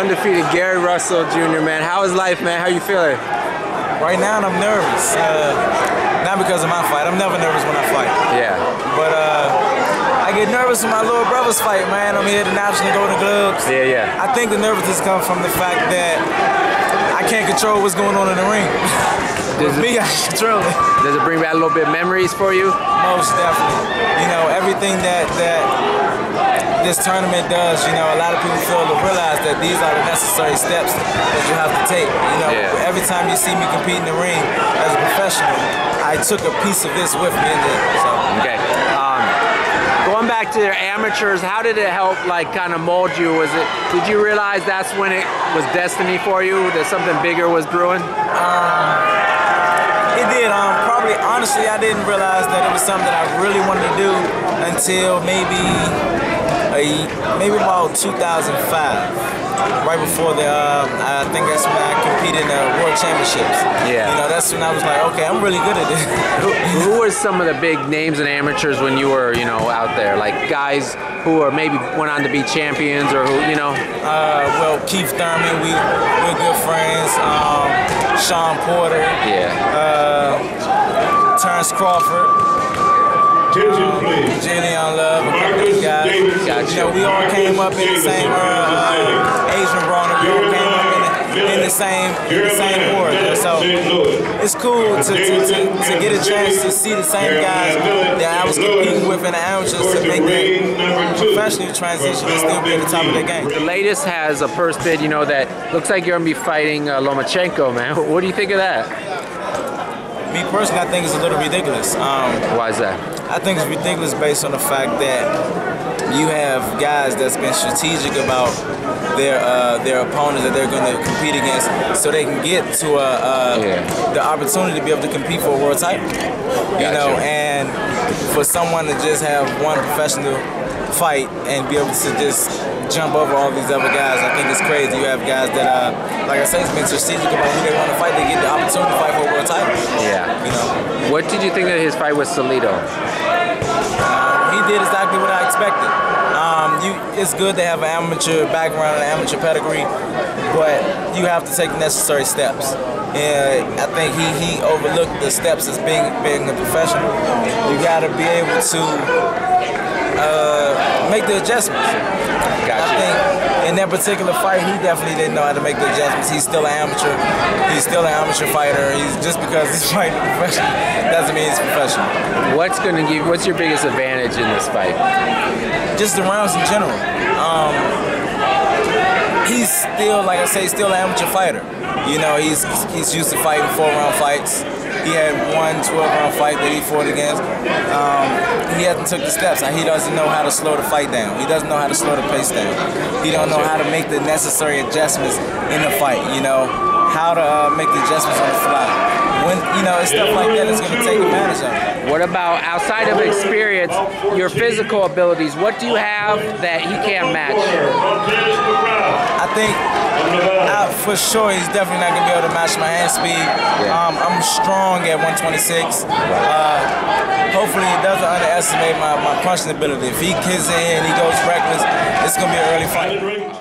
undefeated Gary Russell Jr., man. How is life, man? How you feeling? Right now, I'm nervous. Not because of my fight. I'm never nervous when I fight. Yeah. But I get nervous when my little brother's fight, man. I'm here to National Golden Gloves. Yeah. I think the nervousness comes from the fact that I can't control what's going on in the ring. With me, I can control it. Does it bring back a little bit of memories for you? Most definitely. You know, everything that this tournament does, you know, a lot of people fail to realize that these are the necessary steps that you have to take. You know, every time you see me compete in the ring as a professional, I took a piece of this with me in there. So. Okay. Going back to your amateurs, how did it help, like, kind of mold you? Did you realize that's when it was destiny for you, that something bigger was brewing? It did. Probably, honestly, I didn't realize that it was something that I really wanted to do until maybe about 2005, right before I think that's when I competed in the World Championships. Yeah. You know, that's when I was like, okay, I'm really good at this. Who were some of the big names in amateurs when you were, you know, out there? Like guys who are maybe went on to be champions, or who, you know? Well, Keith Thurman, we're good friends. Sean Porter. Yeah. Terrence Crawford. Jillian Love, a couple of these guys. Gotcha. You know, we all came up in the same Asian brawler. We all came up in the same war. So it's cool to get a chance to see the same guys that I was competing with in the amateurs to make that professional transition and still be at the top of the game. The latest has a purse bid, you know, that looks like you're gonna be fighting Lomachenko, man. What do you think of that? Me personally, I think it's a little ridiculous. Why is that? I think it's ridiculous based on the fact that you have guys that's been strategic about their opponents that they're going to compete against, so they can get to the opportunity to be able to compete for a world title. You know, and for someone to just have one professional fight and be able to just jump over all these other guys, I think it's crazy. You have guys that, like I say, it's been strategic about who they want to fight. They get the opportunity to fight for a world title. Yeah. You know. What did you think of his fight with Salido? He did exactly what I expected. It's good to have an amateur background and an amateur pedigree, but you have to take the necessary steps. And I think he overlooked the steps as being a professional. You got to be able to make the adjustments. Gotcha. I think in that particular fight, he definitely didn't know how to make the adjustments. He's still an amateur. He's still an amateur fighter. Just because he's fighting professional doesn't mean he's professional. What's your biggest advantage in this fight? Just the rounds in general. He's still, like I say, still an amateur fighter. You know, he's used to fighting 4-round fights. He had one 12-round fight that he fought against. He hasn't took the steps. He doesn't know how to slow the fight down. He doesn't know how to slow the pace down. He don't know how to make the necessary adjustments in the fight. You know, how to make the adjustments on the fly. When, you know, it's stuff like that that's going to take advantage of it. What about, outside of experience, your physical abilities? What do you have that he can't match? I think, for sure, he's definitely not going to be able to match my hand speed. I'm strong at 126. Hopefully, he doesn't underestimate my punching ability. If he kicks in and he goes reckless, it's going to be an early fight.